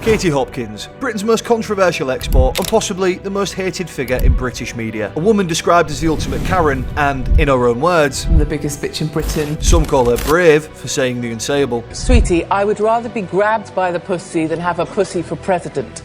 Katie Hopkins, Britain's most controversial export and possibly the most hated figure in British media. A woman described as the ultimate Karen and, in her own words, I'm the biggest bitch in Britain. Some call her brave for saying the unsayable. Sweetie, I would rather be grabbed by the pussy than have a pussy for president.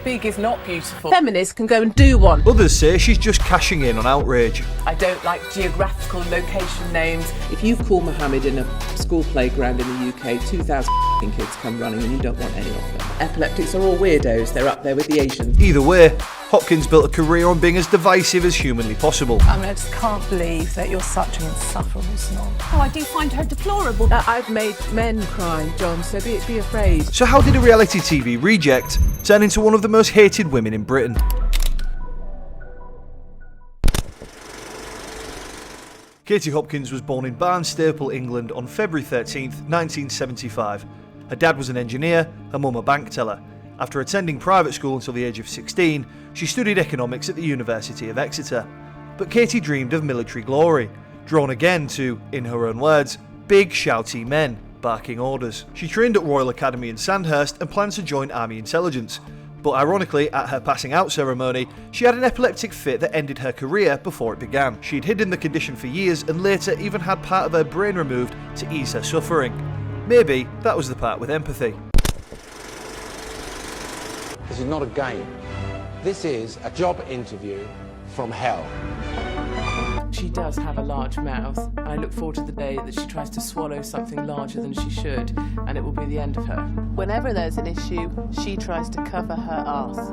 Big is not beautiful. Feminists can go and do one. Others say she's just cashing in on outrage. I don't like geographical location names. If you call Mohammed in a school playground in the UK, 2,000 kids come running and you don't want any of them. Epileptics are all weirdos, they're up there with the Asians. Either way, Hopkins built a career on being as divisive as humanly possible. I mean, I just can't believe that you're such an insufferable snob. Oh, I do find her deplorable. I've made men cry, John, so be afraid. So how did a reality TV reject turn into one of the most hated women in Britain? Katie Hopkins was born in Barnstaple, England on February 13th, 1975. Her dad was an engineer, her mum a bank teller. After attending private school until the age of 16, she studied economics at the University of Exeter. But Katie dreamed of military glory, drawn again to, in her own words, big shouty men, barking orders. She trained at Royal Academy in Sandhurst and planned to join Army Intelligence. But ironically, at her passing out ceremony, she had an epileptic fit that ended her career before it began. She'd hidden the condition for years and later even had part of her brain removed to ease her suffering. Maybe that was the part with empathy. This is not a game. This is a job interview from hell. She does have a large mouth. I look forward to the day that she tries to swallow something larger than she should, and it will be the end of her. Whenever there's an issue, she tries to cover her arse.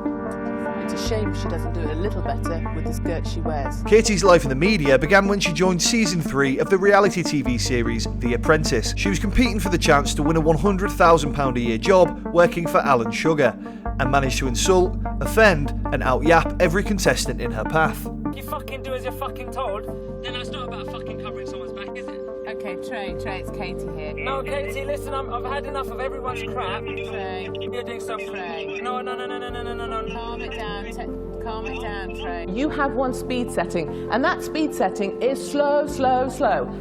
It's a shame she doesn't do it a little better with the skirt she wears. Katie's life in the media began when she joined season 3 of the reality TV series The Apprentice. She was competing for the chance to win a £100,000 a year job working for Alan Sugar, and managed to insult, offend and out-yap every contestant in her path. You fucking do as you're fucking told, then it's not about fucking covering someone's back, is it? Okay, Trey, it's Katie here. No, Katie, listen, I've had enough of everyone's crap. Trey. You're doing stuff. Trey. No. Calm it down, Trey. You have one speed setting, and that speed setting is slow.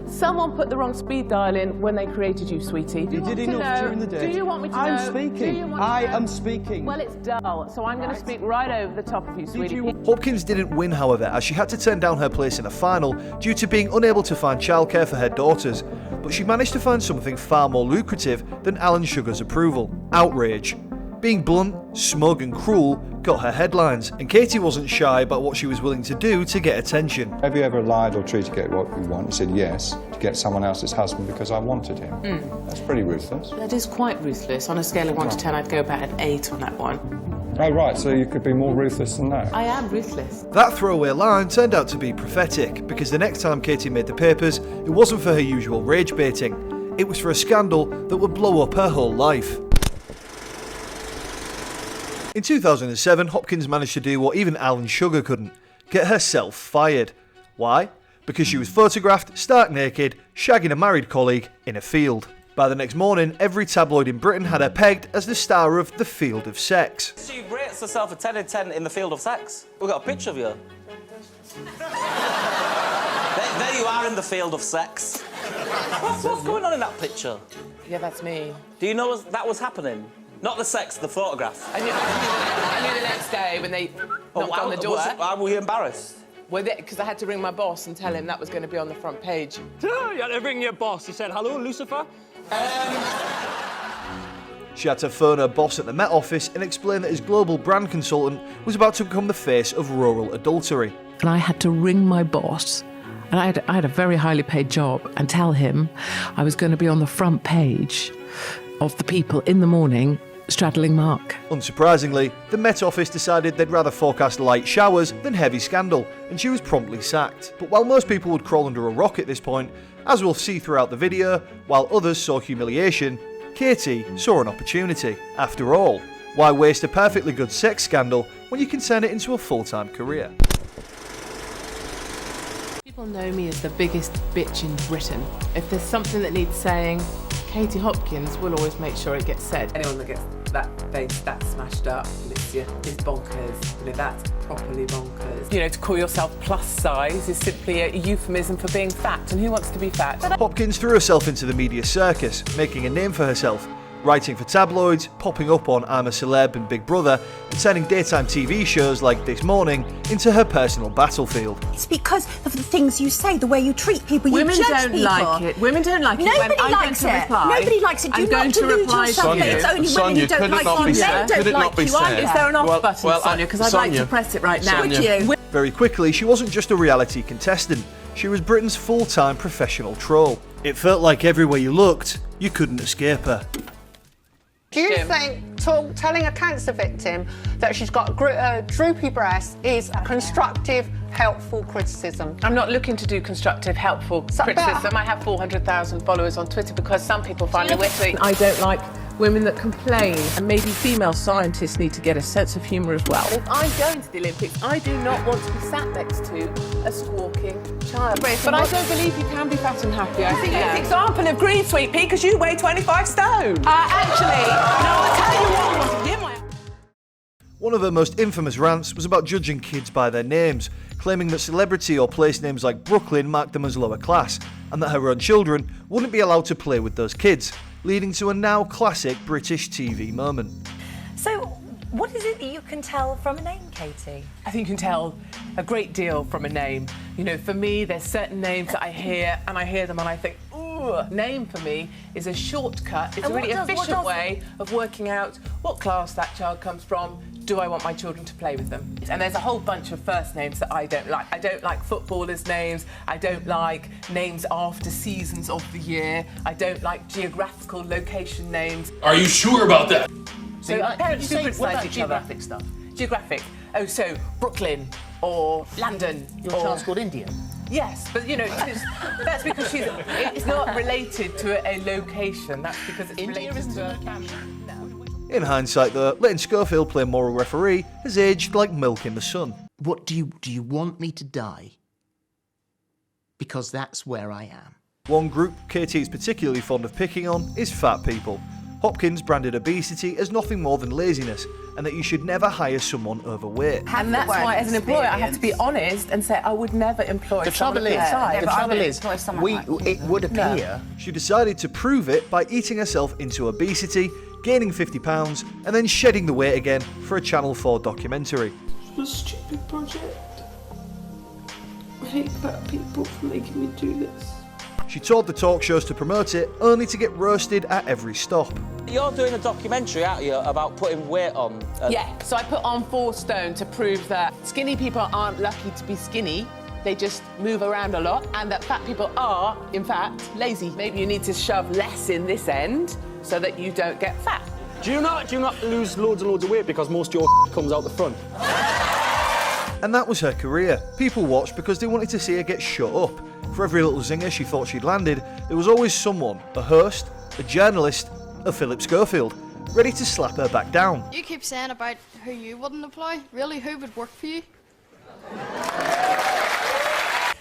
Someone put the wrong speed dial in when they created you, sweetie. You did enough during the day. Do you want me to know? I'm speaking. I am speaking. Well, it's dull, so I'm going to speak right over the top of you, sweetie. Hopkins didn't win, however, as she had to turn down her place in a final due to being unable to find childcare for her daughters. But she managed to find something far more lucrative than Alan Sugar's approval: outrage. Being blunt, smug and cruel got her headlines, and Katie wasn't shy about what she was willing to do to get attention. Have you ever lied or tried to get what you want? You said yes, to get someone else's husband because I wanted him. That's pretty ruthless. That is quite ruthless. On a scale of 1 to 10, I'd go about an 8 on that one. Oh right, so you could be more ruthless than that. I am ruthless. That throwaway line turned out to be prophetic, because the next time Katie made the papers, it wasn't for her usual rage baiting. It was for a scandal that would blow up her whole life. In 2007, Hopkins managed to do what even Alan Sugar couldn't: get herself fired. Why? Because she was photographed stark naked, shagging a married colleague in a field. By the next morning, every tabloid in Britain had her pegged as the star of The Field of Sex. She rates herself a 10 in 10 in the field of sex. We've got a picture of you. there you are in the field of sex. What's going on in that picture? Yeah, that's me. Do you know that was happening? Not the sex, the photograph. I knew the next day when they knocked on the door. Why were you embarrassed? Well, because I had to ring my boss and tell him that was going to be on the front page. You had to ring your boss. He said, "Hello, Lucifer." She had to phone her boss at the Met Office and explain that his global brand consultant was about to become the face of rural adultery. And I had to ring my boss, and I had a very highly paid job, and tell him I was going to be on the front page of the People in the morning straddling Mark. Unsurprisingly, the Met Office decided they'd rather forecast light showers than heavy scandal, and she was promptly sacked. But while most people would crawl under a rock at this point, as we'll see throughout the video, while others saw humiliation, Katie saw an opportunity. After all, why waste a perfectly good sex scandal when you can turn it into a full-time career? People know me as the biggest bitch in Britain. If there's something that needs saying, Katie Hopkins will always make sure it gets said. Anyone that gets that face that smashed up, is bonkers. That's properly bonkers. You know, to call yourself plus size is simply a euphemism for being fat, and who wants to be fat? Hopkins threw herself into the media circus, making a name for herself, writing for tabloids, popping up on I'm a Celeb and Big Brother, and turning daytime TV shows like This Morning into her personal battlefield. It's because of the things you say, the way you treat people, you judge people. Women don't like it. Women don't like it when Nobody I'm likes going to it. reply. Nobody likes it. Do I'm not going to delude reply to yourself that you. it's only women who don't like you. Men don't like you either. Is there an off Well, button, Sonia? Because I'd like to press it right now. Would you? Very quickly, she wasn't just a reality contestant, she was Britain's full-time professional troll. It felt like everywhere you looked, you couldn't escape her. Do you think telling a cancer victim that she's got droopy breasts is constructive, helpful criticism? I'm not looking to do constructive, helpful criticism. I have 400,000 followers on Twitter because some people find me witty. I don't like women that complain, and maybe female scientists need to get a sense of humour as well. If I'm going to the Olympics, I do not want to be sat next to a squawking child. But I don't believe you can be fat and happy. I think it's an example of greed, Sweet Pea, because you weigh 25 stone. Actually, no, I'll tell you what I want to give my... One of her most infamous rants was about judging kids by their names, claiming that celebrity or place names like Brooklyn marked them as lower class, and that her own children wouldn't be allowed to play with those kids, leading to a now classic British TV moment. So, what is it that you can tell from a name, Katie? I think you can tell a great deal from a name. You know, for me, there's certain names that I hear them and I think, ooh, name for me is a shortcut. It's a really efficient way of working out what class that child comes from. Do I want my children to play with them? And there's a whole bunch of first names that I don't like. I don't like footballers' names. I don't like names after seasons of the year. I don't like geographical location names. Are you sure about that? So parents do criticise each other. Geographic stuff? Geographic. Oh, so Brooklyn or London. Your child's called India? Yes, but you know, that's because it's not related to a location. That's because it's India related isn't to a locality. In hindsight though, letting Schofield play moral referee has aged like milk in the sun. What do you want me to die? Because that's where I am. One group Katie is particularly fond of picking on is fat people. Hopkins branded obesity as nothing more than laziness, and that you should never hire someone overweight. And that's why, as an employer, I have to be honest and say I would never employ someone of this size. The trouble is, it would appear... She decided to prove it by eating herself into obesity, gaining 50 pounds, and then shedding the weight again for a Channel 4 documentary. It was a stupid project. I hate fat people for making me do this. She toured the talk shows to promote it, only to get roasted at every stop. You're doing a documentary, aren't you, about putting weight on? Yeah, so I put on 4 stone to prove that skinny people aren't lucky to be skinny. They just move around a lot, and that fat people are, in fact, lazy. Maybe you need to shove less in this end so that you don't get fat. Do you not lose loads and loads of weight because most of your comes out the front? And that was her career. People watched because they wanted to see her get shut up. For every little zinger she thought she'd landed, there was always someone, a host, a journalist, a Philip Schofield, ready to slap her back down. You keep saying about who you wouldn't employ. Really, who would work for you?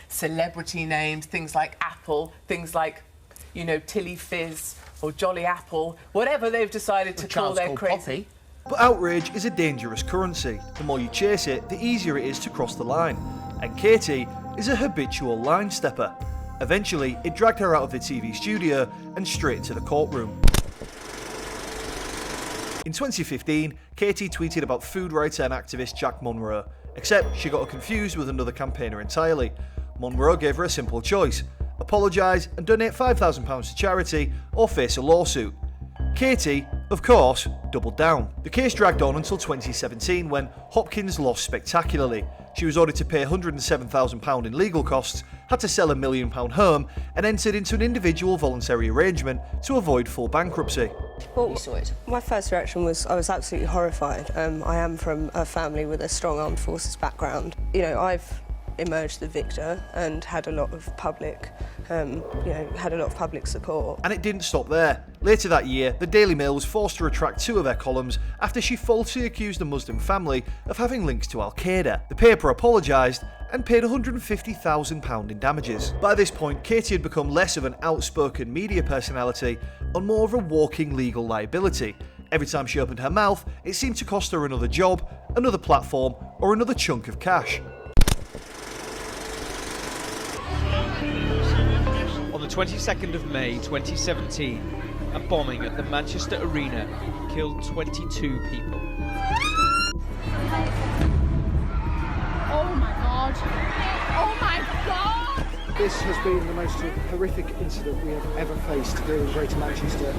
Celebrity names, things like Apple, things like, you know, Tilly Fizz or Jolly Apple, whatever they've decided to call their crazy. But outrage is a dangerous currency. The more you chase it, the easier it is to cross the line. And Katie is a habitual line stepper. Eventually, it dragged her out of the TV studio and straight into the courtroom. In 2015, Katie tweeted about food writer and activist Jack Monroe, except she got her confused with another campaigner entirely. Monroe gave her a simple choice: apologise and donate £5,000 to charity or face a lawsuit. Katie, of course, doubled down. The case dragged on until 2017 when Hopkins lost spectacularly. She was ordered to pay £107,000 in legal costs, had to sell a £1 million home, and entered into an individual voluntary arrangement to avoid full bankruptcy. Well, my first reaction was I was absolutely horrified. I am from a family with a strong armed forces background. You know, I've emerged the victor and had a lot of public, public support. And it didn't stop there. Later that year, the Daily Mail was forced to retract 2 of their columns after she falsely accused a Muslim family of having links to Al-Qaeda. The paper apologised and paid £150,000 in damages. By this point, Katie had become less of an outspoken media personality and more of a walking legal liability. Every time she opened her mouth, it seemed to cost her another job, another platform, or another chunk of cash. On the 22nd of May 2017, A bombing at the Manchester Arena killed 22 people. Oh my god. Oh my god! This has been the most horrific incident we have ever faced here in Greater Manchester.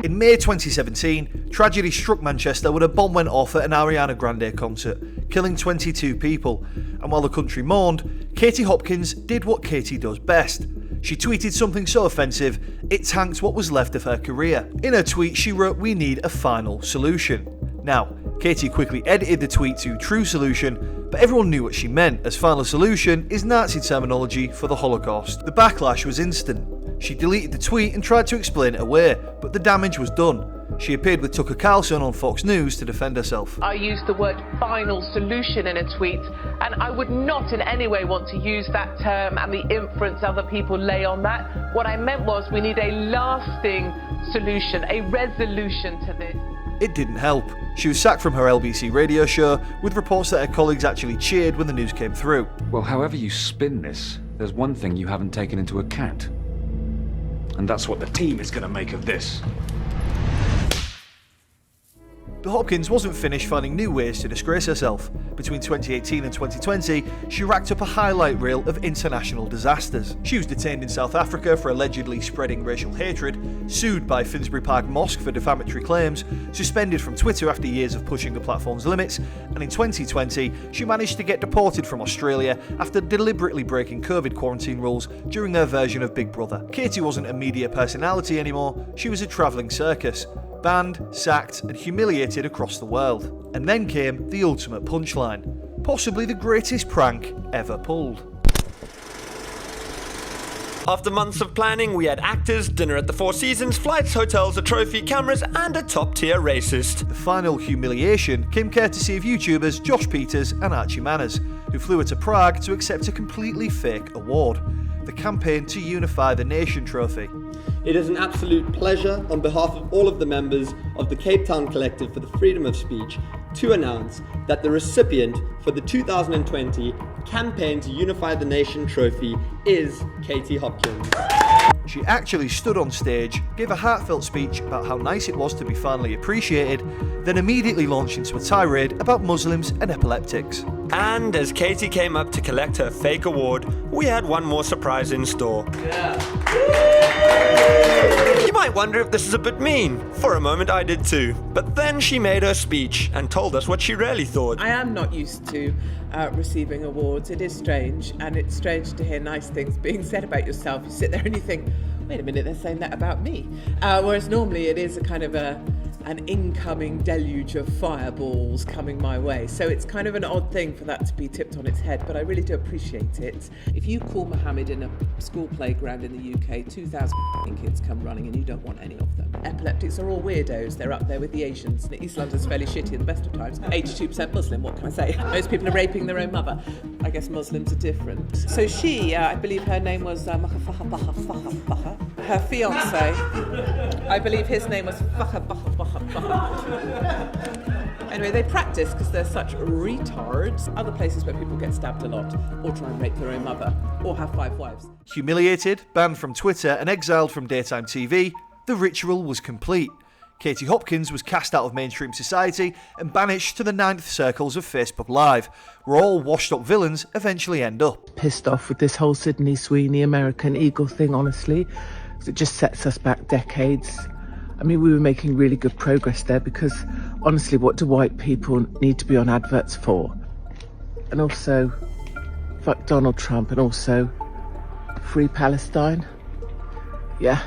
In May 2017, tragedy struck Manchester when a bomb went off at an Ariana Grande concert, killing 22 people. And while the country mourned, Katie Hopkins did what Katie does best. She tweeted something so offensive, it tanked what was left of her career. In her tweet, she wrote, "We need a final solution." Now, Katie quickly edited the tweet to "True Solution," but everyone knew what she meant, as final solution is Nazi terminology for the Holocaust. The backlash was instant. She deleted the tweet and tried to explain it away, but the damage was done. She appeared with Tucker Carlson on Fox News to defend herself. I used the word final solution in a tweet, and I would not in any way want to use that term and the inference other people lay on that. What I meant was we need a lasting solution, a resolution to this. It didn't help. She was sacked from her LBC radio show, with reports that her colleagues actually cheered when the news came through. Well, however you spin this, there's one thing you haven't taken into account. And that's what the team is going to make of this. But Hopkins wasn't finished finding new ways to disgrace herself. Between 2018 and 2020, she racked up a highlight reel of international disasters. She was detained in South Africa for allegedly spreading racial hatred, sued by Finsbury Park Mosque for defamatory claims, suspended from Twitter after years of pushing the platform's limits, and in 2020, she managed to get deported from Australia after deliberately breaking COVID quarantine rules during their version of Big Brother. Katie wasn't a media personality anymore, she was a travelling circus. Banned, sacked, and humiliated across the world. And then came the ultimate punchline, possibly the greatest prank ever pulled. After months of planning, we had actors, dinner at the Four Seasons, flights, hotels, a trophy, cameras, and a top-tier racist. The final humiliation came courtesy of YouTubers Josh Peters and Archie Manners, who flew her to Prague to accept a completely fake award, the Campaign to Unify the Nation trophy. It is an absolute pleasure on behalf of all of the members of the Cape Town Collective for the Freedom of Speech to announce that the recipient for the 2020 Campaign to Unify the Nation trophy is Katie Hopkins. She actually stood on stage, gave a heartfelt speech about how nice it was to be finally appreciated, then immediately launched into a tirade about Muslims and epileptics. And as Katie came up to collect her fake award, we had one more surprise in store. You might wonder if this is a bit mean. For a moment I did too. But then she made her speech and told us what she really thought. I am not used to receiving awards. It is strange, and it's strange to hear nice things being said about yourself. You sit there and you think, wait a minute, they're saying that about me. Whereas normally it is a kind of an incoming deluge of fireballs coming my way. So it's kind of an odd thing for that to be tipped on its head, but I really do appreciate it. If you call Mohammed in a school playground in the UK, 2,000 kids come running and you don't want any of them. Epileptics are all weirdos. They're up there with the Asians. And East London's fairly shitty in the best of times. 82% Muslim, what can I say? Most people are raping their own mother. I guess Muslims are different. So she, I believe her name was her fiancé, I believe his name was Anyway, they practice because they're such retards. Other places where people get stabbed a lot, or try and rape their own mother, or have 5 wives. Humiliated, banned from Twitter and exiled from daytime TV, the ritual was complete. Katie Hopkins was cast out of mainstream society and banished to the 9th circles of Facebook Live, where all washed-up villains eventually end up. Pissed off with this whole Sydney Sweeney American Eagle thing, honestly, because it just sets us back decades. I mean, we were making really good progress there because, honestly, what do white people need to be on adverts for? And also, fuck Donald Trump, and also, free Palestine. Yeah.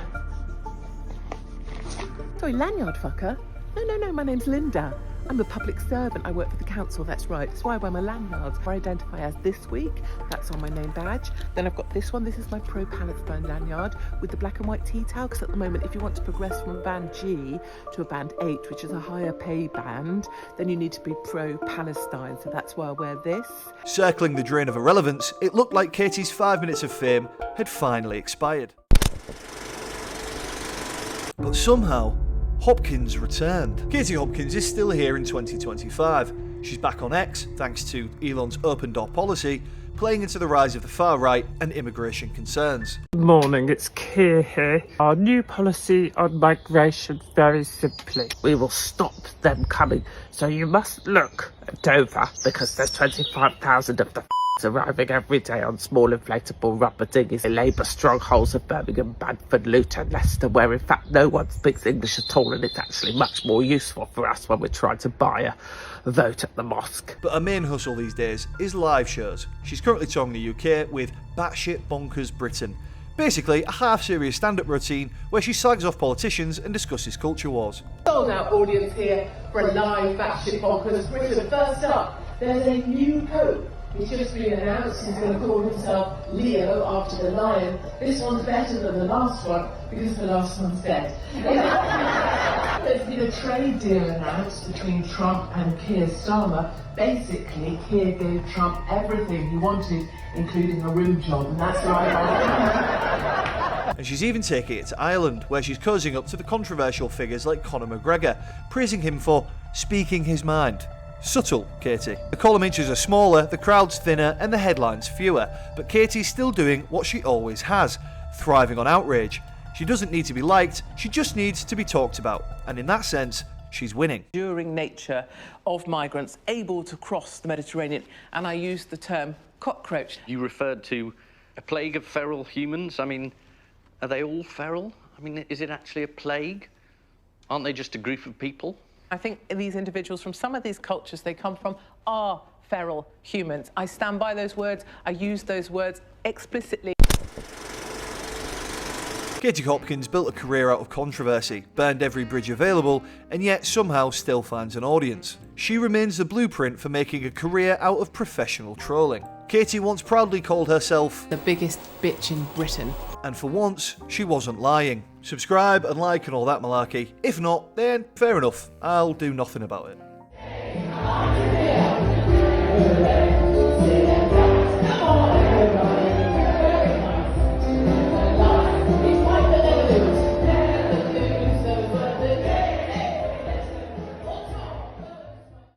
Sorry, lanyard fucker? No, my name's Linda. I'm a public servant. I work for the council, that's right. That's why I wear my lanyards. I identify as This Week. That's on my name badge. Then I've got this one. This is my pro-Palestine lanyard with the black and white tea towel, because at the moment, if you want to progress from a band G to a band 8, which is a higher pay band, then you need to be pro-Palestine. So that's why I wear this. Circling the drain of irrelevance, it looked like Katie's 5 minutes of fame had finally expired. But somehow, Hopkins returned. Katie Hopkins is still here in 2025. She's back on X, thanks to Elon's open door policy, playing into the rise of the far right and immigration concerns. Morning, it's Keir here. Our new policy on migration, very simply, we will stop them coming. So you must look at Dover, because there's 25,000 of the arriving every day on small inflatable rubber dinghies in Labour strongholds of Birmingham, Bradford, Luton, Leicester, where in fact no one speaks English at all, and it's actually much more useful for us when we're trying to buy a vote at the mosque. But her main hustle these days is live shows. She's currently touring the UK with Batshit Bonkers Britain. Basically, a half-serious stand-up routine where she slags off politicians and discusses culture wars. Sold out audience here for a live Batshit Bonkers Britain. First up, there's a new pope. He's just been announced. He's going to call himself Leo after the lion. This one's better than the last one because the last one's dead. There's been a trade deal announced between Trump and Keir Starmer. Basically, Keir gave Trump everything he wanted, including a room job, and that's right. And she's even taking it to Ireland, where she's cozying up to the controversial figures like Conor McGregor, praising him for speaking his mind. Subtle, Katie. The column inches are smaller, the crowd's thinner, and the headlines fewer, but Katie's still doing what she always has, thriving on outrage. She doesn't need to be liked, she just needs to be talked about, and in that sense, she's winning. Enduring nature of migrants able to cross the Mediterranean, and I used the term cockroach. You referred to a plague of feral humans. I mean, are they all feral? I mean, is it actually a plague? Aren't they just a group of people? I think these individuals from some of these cultures they come from are feral humans. I stand by those words. I use those words explicitly. Katie Hopkins built a career out of controversy, burned every bridge available, and yet somehow still finds an audience. She remains the blueprint for making a career out of professional trolling. Katie once proudly called herself the biggest bitch in Britain. And for once, she wasn't lying. Subscribe and like and all that malarkey. If not, then fair enough. I'll do nothing about it.